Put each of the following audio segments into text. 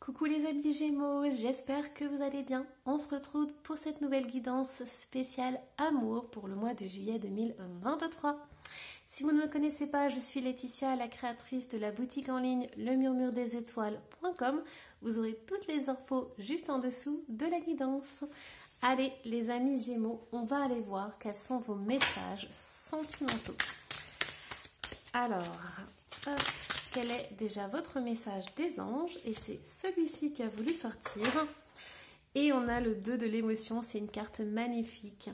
Coucou les amis Gémeaux, j'espère que vous allez bien. On se retrouve pour cette nouvelle guidance spéciale amour pour le mois de juillet 2023. Si vous ne me connaissez pas, je suis Laetitia, la créatrice de la boutique en ligne lemurmuredesétoiles.com. Vous aurez toutes les infos juste en dessous de la guidance. Allez les amis Gémeaux, on va aller voir quels sont vos messages sentimentaux. Alors, hop. Quel est déjà votre message des anges? Et c'est celui-ci qui a voulu sortir. Et on a le 2 de l'émotion, c'est une carte magnifique.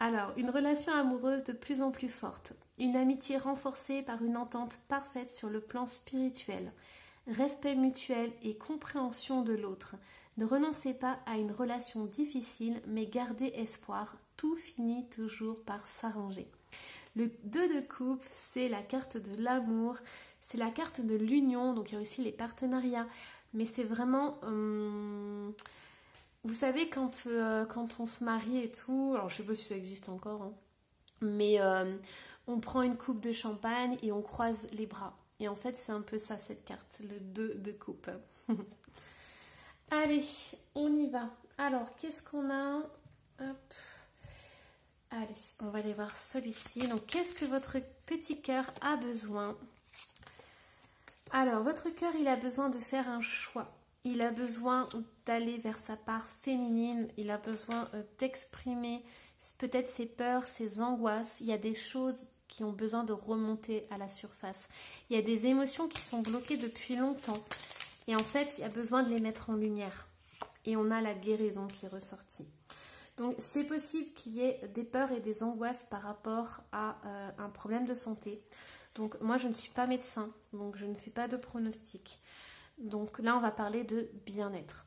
Alors, une relation amoureuse de plus en plus forte. Une amitié renforcée par une entente parfaite sur le plan spirituel. Respect mutuel et compréhension de l'autre. Ne renoncez pas à une relation difficile, mais gardez espoir. Tout finit toujours par s'arranger. Le 2 de coupe, c'est la carte de l'amour. C'est la carte de l'union, donc il y a aussi les partenariats. Mais c'est vraiment... vous savez, quand on se marie et tout... Alors, je ne sais pas si ça existe encore. Hein, mais on prend une coupe de champagne et on croise les bras. Et en fait, c'est un peu ça, cette carte. Le 2 de coupe. Allez, on y va. Alors, qu'est-ce qu'on a? Hop. Allez, on va aller voir celui-ci. Donc, qu'est-ce que votre petit cœur a besoin? Alors, votre cœur, il a besoin de faire un choix. Il a besoin d'aller vers sa part féminine. Il a besoin d'exprimer peut-être ses peurs, ses angoisses. Il y a des choses qui ont besoin de remonter à la surface. Il y a des émotions qui sont bloquées depuis longtemps. Et en fait, il y a besoin de les mettre en lumière. Et on a la guérison qui est ressortie. Donc, c'est possible qu'il y ait des peurs et des angoisses par rapport à un problème de santé. Donc moi je ne suis pas médecin, donc je ne fais pas de pronostic. Donc là on va parler de bien-être.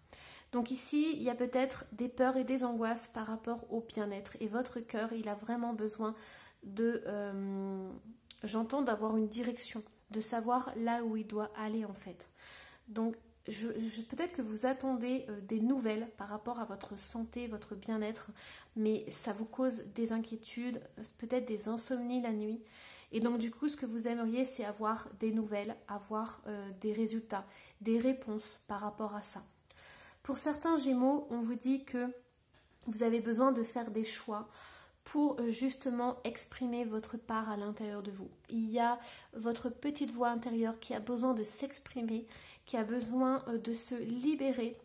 Donc ici il y a peut-être des peurs et des angoisses par rapport au bien-être. Et votre cœur il a vraiment besoin de, j'entends, d'avoir une direction, de savoir là où il doit aller en fait. Donc peut-être que vous attendez des nouvelles par rapport à votre santé, votre bien-être, mais ça vous cause des inquiétudes, peut-être des insomnies la nuit. Et donc du coup, ce que vous aimeriez, c'est avoir des nouvelles, avoir des résultats, des réponses par rapport à ça. Pour certains Gémeaux, on vous dit que vous avez besoin de faire des choix pour justement exprimer votre part à l'intérieur de vous. Il y a votre petite voix intérieure qui a besoin de s'exprimer, qui a besoin de se libérer.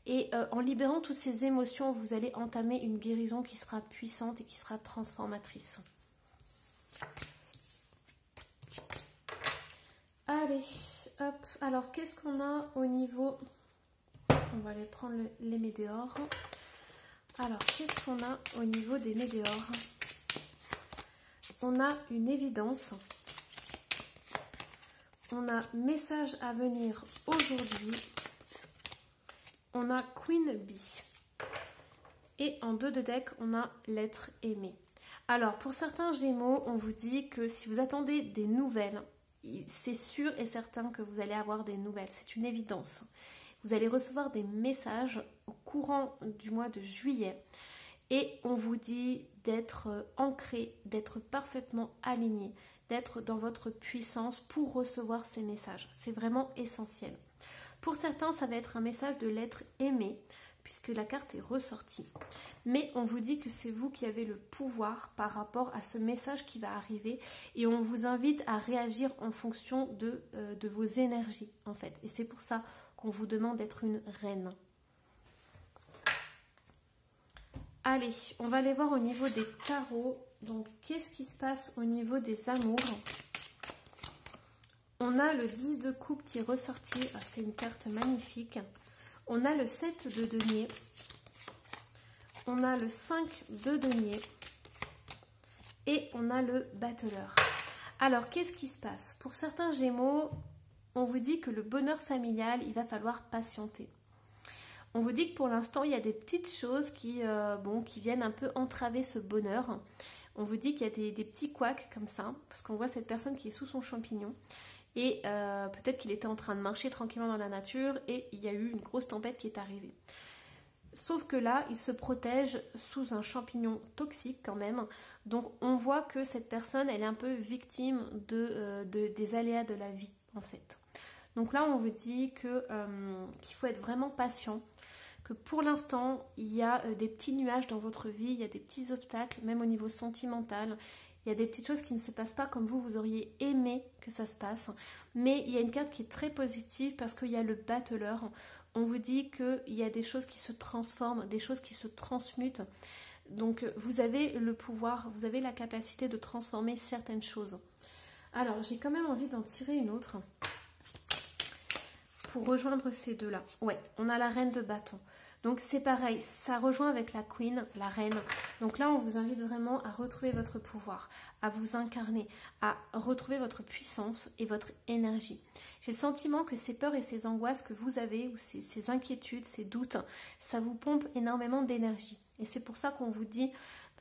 Et en libérant toutes ces émotions, vous allez entamer une guérison qui sera puissante et qui sera transformatrice. Allez, hop. Alors, qu'est-ce qu'on a au niveau... On va aller prendre les météores. Alors, qu'est-ce qu'on a au niveau des météores? On a une évidence. On a message à venir aujourd'hui. On a Queen Bee. Et en 2 de deck, on a l'être aimé. Alors, pour certains Gémeaux, on vous dit que si vous attendez des nouvelles... c'est sûr et certain que vous allez avoir des nouvelles, c'est une évidence. Vous allez recevoir des messages au courant du mois de juillet et on vous dit d'être ancré, d'être parfaitement aligné, d'être dans votre puissance pour recevoir ces messages. C'est vraiment essentiel. Pour certains, ça va être un message de l'être aimé, puisque la carte est ressortie. Mais on vous dit que c'est vous qui avez le pouvoir par rapport à ce message qui va arriver et on vous invite à réagir en fonction de vos énergies en fait. Et c'est pour ça qu'on vous demande d'être une reine. Allez, on va aller voir au niveau des tarots. Donc, qu'est-ce qui se passe au niveau des amours? On a le 10 de coupe qui est ressorti. Ah, c'est une carte magnifique. On a le 7 de denier, on a le 5 de denier et on a le battleur. Alors, qu'est-ce qui se passe? Pour certains Gémeaux, on vous dit que le bonheur familial, il va falloir patienter. On vous dit que pour l'instant, il y a des petites choses qui viennent un peu entraver ce bonheur. On vous dit qu'il y a des petits couacs comme ça, parce qu'on voit cette personne qui est sous son champignon. Et peut-être qu'il était en train de marcher tranquillement dans la nature et il y a eu une grosse tempête qui est arrivée. Sauf que là, il se protège sous un champignon toxique quand même. Donc on voit que cette personne, elle est un peu victime des aléas de la vie en fait. Donc là, on vous dit que, qu'il faut être vraiment patient, que pour l'instant, il y a des petits nuages dans votre vie, il y a des petits obstacles, même au niveau sentimental. Il y a des petites choses qui ne se passent pas comme vous auriez aimé que ça se passe. Mais il y a une carte qui est très positive parce qu'il y a le battleur. On vous dit qu'il y a des choses qui se transforment, des choses qui se transmutent. Donc vous avez le pouvoir, vous avez la capacité de transformer certaines choses. Alors j'ai quand même envie d'en tirer une autre pour rejoindre ces deux-là. Ouais, on a la reine de bâton. Donc c'est pareil, ça rejoint avec la queen, la reine. Donc là, on vous invite vraiment à retrouver votre pouvoir, à vous incarner, à retrouver votre puissance et votre énergie. J'ai le sentiment que ces peurs et ces angoisses que vous avez, ou ces inquiétudes, ces doutes, ça vous pompe énormément d'énergie. Et c'est pour ça qu'on vous dit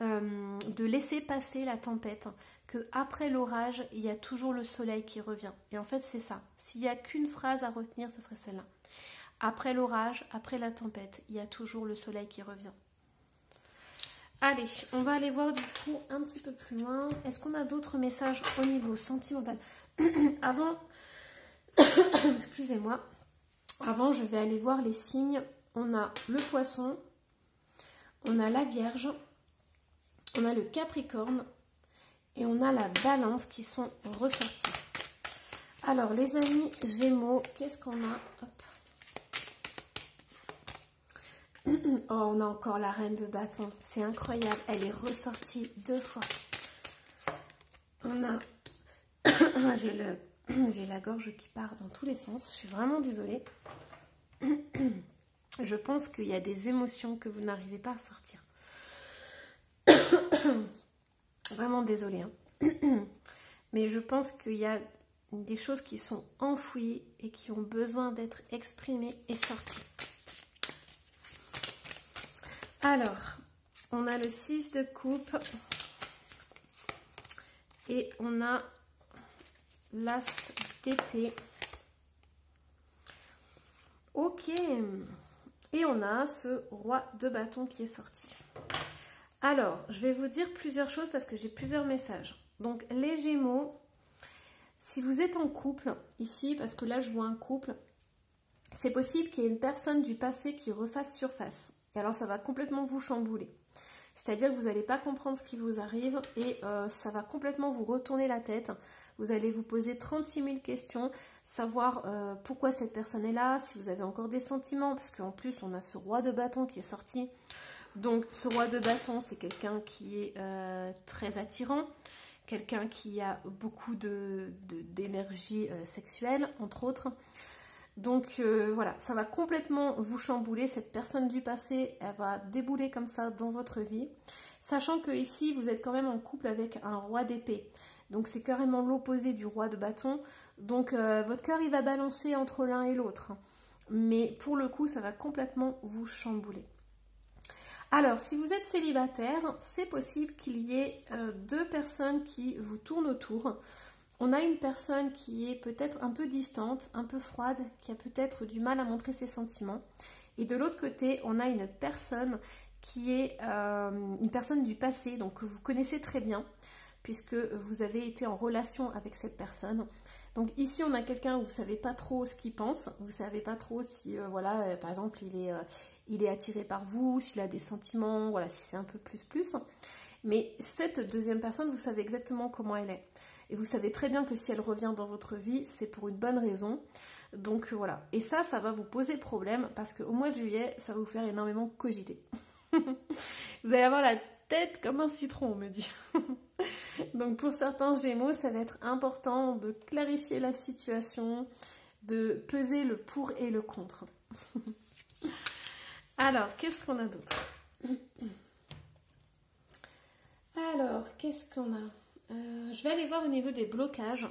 de laisser passer la tempête, qu'après l'orage, il y a toujours le soleil qui revient. Et en fait, c'est ça. S'il n'y a qu'une phrase à retenir, ce serait celle-là. Après l'orage, après la tempête, il y a toujours le soleil qui revient. Allez, on va aller voir du coup un petit peu plus loin. Est-ce qu'on a d'autres messages au niveau sentimental? Avant, excusez-moi, avant je vais aller voir les signes. On a le poisson, on a la vierge, on a le capricorne et on a la balance qui sont ressortis. Alors les amis gémeaux, qu'est-ce qu'on a? Hop. Oh, on a encore la reine de bâton. C'est incroyable. Elle est ressortie 2 fois. On a... J'ai la gorge qui part dans tous les sens. Je suis vraiment désolée. Je pense qu'il y a des émotions que vous n'arrivez pas à sortir. Vraiment désolée. Hein. Mais je pense qu'il y a des choses qui sont enfouies et qui ont besoin d'être exprimées et sorties. Alors, on a le 6 de coupe et on a l'as d'épée. Ok. Et on a ce roi de bâton qui est sorti. Alors, je vais vous dire plusieurs choses parce que j'ai plusieurs messages. Donc, les Gémeaux, si vous êtes en couple ici, parce que là, je vois un couple, c'est possible qu'il y ait une personne du passé qui refasse surface. Et alors, ça va complètement vous chambouler. C'est-à-dire que vous n'allez pas comprendre ce qui vous arrive et ça va complètement vous retourner la tête. Vous allez vous poser 36 000 questions, savoir pourquoi cette personne est là, si vous avez encore des sentiments, parce qu'en plus, on a ce roi de bâton qui est sorti. Donc, ce roi de bâton, c'est quelqu'un qui est très attirant, quelqu'un qui a beaucoup d'énergie sexuelle, entre autres. Donc voilà, ça va complètement vous chambouler. Cette personne du passé, elle va débouler comme ça dans votre vie. Sachant que ici, vous êtes quand même en couple avec un roi d'épée. Donc c'est carrément l'opposé du roi de bâton. Donc votre cœur, il va balancer entre l'un et l'autre. Mais pour le coup, ça va complètement vous chambouler. Alors, si vous êtes célibataire, c'est possible qu'il y ait 2 personnes qui vous tournent autour. On a une personne qui est peut-être un peu distante, un peu froide, qui a peut-être du mal à montrer ses sentiments. Et de l'autre côté, on a une personne qui est une personne du passé, donc que vous connaissez très bien, puisque vous avez été en relation avec cette personne. Donc ici, on a quelqu'un où vous ne savez pas trop ce qu'il pense, vous ne savez pas trop si, voilà, par exemple, il est attiré par vous, s'il a des sentiments, voilà, si c'est un peu plus. Mais cette deuxième personne, vous savez exactement comment elle est. Et vous savez très bien que si elle revient dans votre vie, c'est pour une bonne raison. Donc voilà. Et ça va vous poser problème parce qu'au mois de juillet, ça va vous faire énormément cogiter. Vous allez avoir la tête comme un citron, on me dit. Donc pour certains Gémeaux, ça va être important de clarifier la situation, de peser le pour et le contre. Alors, qu'est-ce qu'on a d'autre? Alors, qu'est-ce qu'on a? Je vais aller voir au niveau des blocages.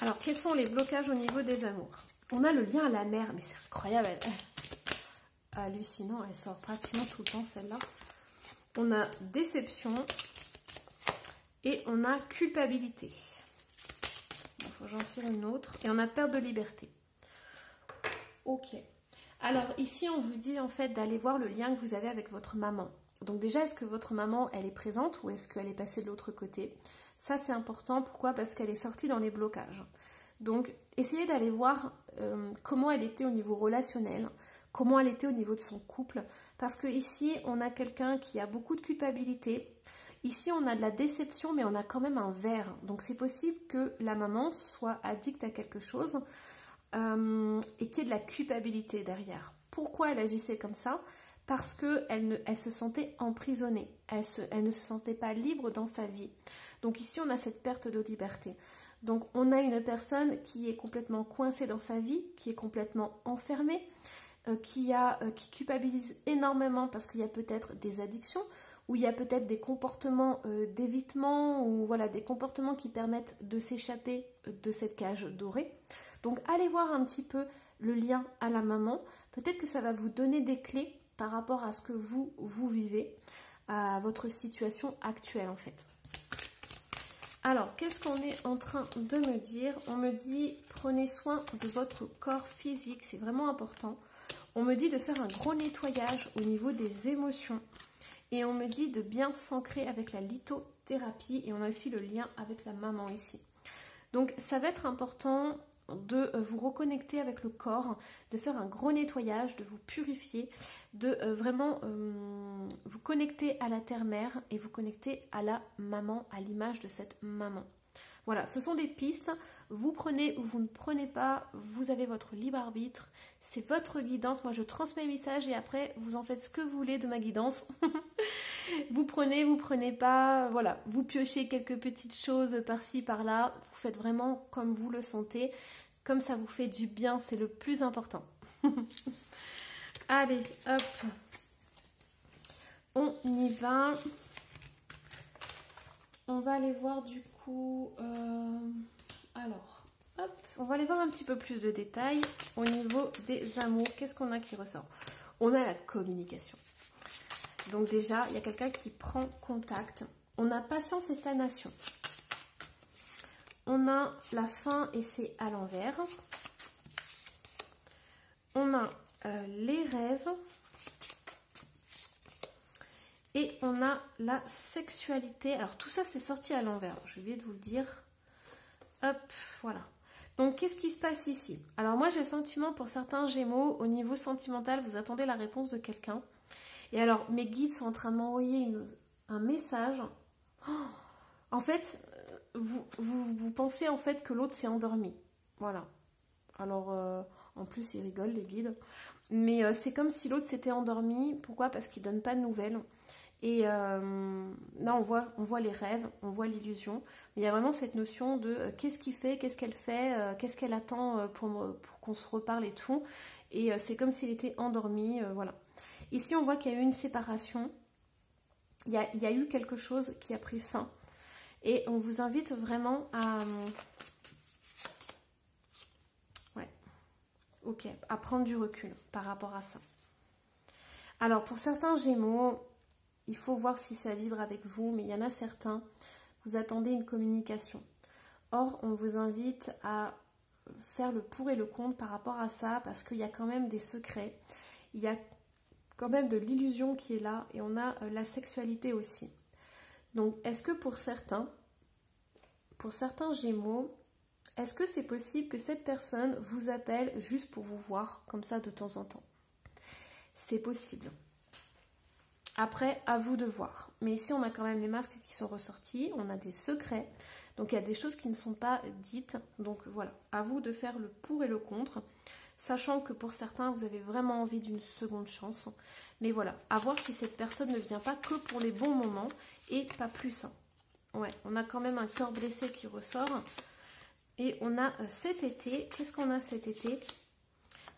Alors, quels sont les blocages au niveau des amours? On a le lien à la mer, mais c'est incroyable. Hallucinant, elle sort pratiquement tout le temps, celle-là. On a déception et on a culpabilité. Il faut que j'en tire une autre. Et on a perte de liberté. Ok. Alors, ici, on vous dit en fait d'aller voir le lien que vous avez avec votre maman. Donc déjà, est-ce que votre maman, elle est présente ou est-ce qu'elle est passée de l'autre côté? Ça, c'est important. Pourquoi? Parce qu'elle est sortie dans les blocages. Donc, essayez d'aller voir comment elle était au niveau relationnel, comment elle était au niveau de son couple. Parce que ici, on a quelqu'un qui a beaucoup de culpabilité. Ici, on a de la déception, mais on a quand même un verre. Donc, c'est possible que la maman soit addicte à quelque chose et qu'il y ait de la culpabilité derrière. Pourquoi elle agissait comme ça? Parce qu'elle se sentait emprisonnée. Elle ne se sentait pas libre dans sa vie. Donc ici, on a cette perte de liberté. Donc, on a une personne qui est complètement coincée dans sa vie, qui est complètement enfermée, qui culpabilise énormément parce qu'il y a peut-être des addictions, ou il y a peut-être des comportements d'évitement, ou voilà, des comportements qui permettent de s'échapper de cette cage dorée. Donc, allez voir un petit peu le lien à la maman. Peut-être que ça va vous donner des clés par rapport à ce que vous vivez, à votre situation actuelle en fait. Alors, qu'est-ce qu'on est en train de me dire? On me dit, prenez soin de votre corps physique, c'est vraiment important. On me dit de faire un gros nettoyage au niveau des émotions. Et on me dit de bien s'ancrer avec la lithothérapie. Et on a aussi le lien avec la maman ici. Donc, ça va être important de vous reconnecter avec le corps, de faire un gros nettoyage, de vous purifier, de vraiment vous connecter à la terre-mère et vous connecter à la maman, à l'image de cette maman. Voilà, ce sont des pistes, vous prenez ou vous ne prenez pas, vous avez votre libre arbitre, c'est votre guidance, moi je transmets le message et après vous en faites ce que vous voulez de ma guidance. Vous prenez pas, voilà, vous piochez quelques petites choses par-ci, par-là, vous faites vraiment comme vous le sentez, comme ça vous fait du bien, c'est le plus important. Allez, hop, on y va. On va aller voir du coup, alors, hop, on va aller voir un petit peu plus de détails au niveau des amours. Qu'est-ce qu'on a qui ressort? On a la communication. Donc déjà, il y a quelqu'un qui prend contact. On a patience et stagnation. On a la fin et c'est à l'envers. On a les rêves. Et on a la sexualité. Alors tout ça, c'est sorti à l'envers. J'ai oublié de vous le dire. Hop, voilà. Donc, qu'est-ce qui se passe ici? Alors moi, j'ai le sentiment pour certains Gémeaux, au niveau sentimental, vous attendez la réponse de quelqu'un. Et alors, mes guides sont en train de m'envoyer un message. Oh, en fait, vous pensez en fait que l'autre s'est endormi. Voilà. Alors, en plus, ils rigolent, les guides. Mais c'est comme si l'autre s'était endormi. Pourquoi? Parce qu'il ne donne pas de nouvelles. Et là, on voit les rêves, on voit l'illusion. Mais il y a vraiment cette notion de qu'est-ce qu'il fait, qu'est-ce qu'elle fait, qu'est-ce qu'elle attend pour qu'on se reparle et tout. Et c'est comme s'il était endormi, voilà. Ici, on voit qu'il y a eu une séparation. Il y a eu quelque chose qui a pris fin. Et on vous invite vraiment à... à prendre du recul par rapport à ça. Alors, pour certains Gémeaux, il faut voir si ça vibre avec vous, mais il y en a certains, vous attendez une communication. Or, on vous invite à faire le pour et le contre par rapport à ça, parce qu'il y a quand même des secrets. Il y a quand même de l'illusion qui est là, et on a la sexualité aussi. Donc, est-ce que pour certains Gémeaux, est-ce que c'est possible que cette personne vous appelle juste pour vous voir, comme ça, de temps en temps? C'est possible. Après, à vous de voir. Mais ici, on a quand même les masques qui sont ressortis, on a des secrets, donc il y a des choses qui ne sont pas dites. Donc voilà, à vous de faire le pour et le contre, sachant que pour certains, vous avez vraiment envie d'une seconde chance. Mais voilà, à voir si cette personne ne vient pas que pour les bons moments et pas plus. Ouais, on a quand même un corps blessé qui ressort. Et on a cet été, qu'est-ce qu'on a cet été?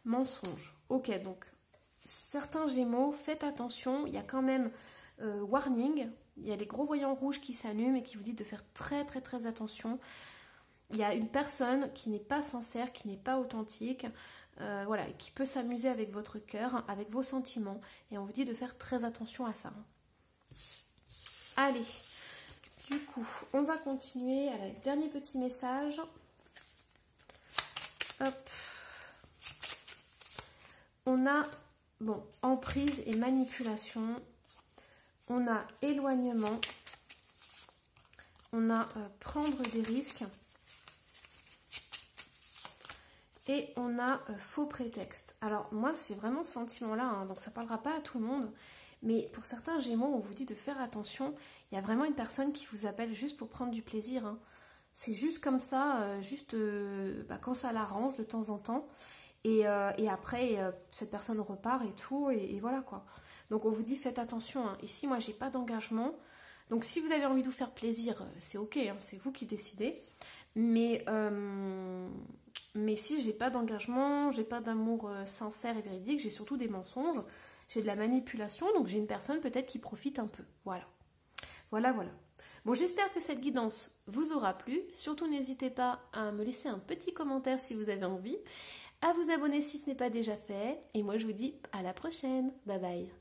Mensonge. Ok, donc certains Gémeaux, faites attention, il y a quand même warning, il y a des gros voyants rouges qui s'allument et qui vous disent de faire très très très attention. Il y a une personne qui n'est pas sincère, qui n'est pas authentique, voilà, qui peut s'amuser avec votre cœur, avec vos sentiments, et on vous dit de faire très attention à ça. Allez, du coup, on va continuer avec le dernier petit message. Hop. On a, bon, emprise et manipulation. On a éloignement. On a prendre des risques. Et on a faux prétexte. Alors moi j'ai vraiment ce sentiment-là, hein, donc ça ne parlera pas à tout le monde. Mais pour certains Gémeaux, on vous dit de faire attention. Il y a vraiment une personne qui vous appelle juste pour prendre du plaisir. Hein. C'est juste comme ça, quand ça l'arrange de temps en temps. Et après, cette personne repart et tout. Et voilà quoi. Donc on vous dit faites attention. Hein. Ici, moi, j'ai pas d'engagement. Donc si vous avez envie de vous faire plaisir, c'est ok. Hein, c'est vous qui décidez. Mais si j'ai pas d'engagement, j'ai pas d'amour sincère et véridique, j'ai surtout des mensonges. J'ai de la manipulation, donc j'ai une personne peut-être qui profite un peu. Voilà. Voilà. Bon, j'espère que cette guidance vous aura plu. Surtout, n'hésitez pas à me laisser un petit commentaire si vous avez envie, à vous abonner si ce n'est pas déjà fait. Et moi, je vous dis à la prochaine. Bye bye.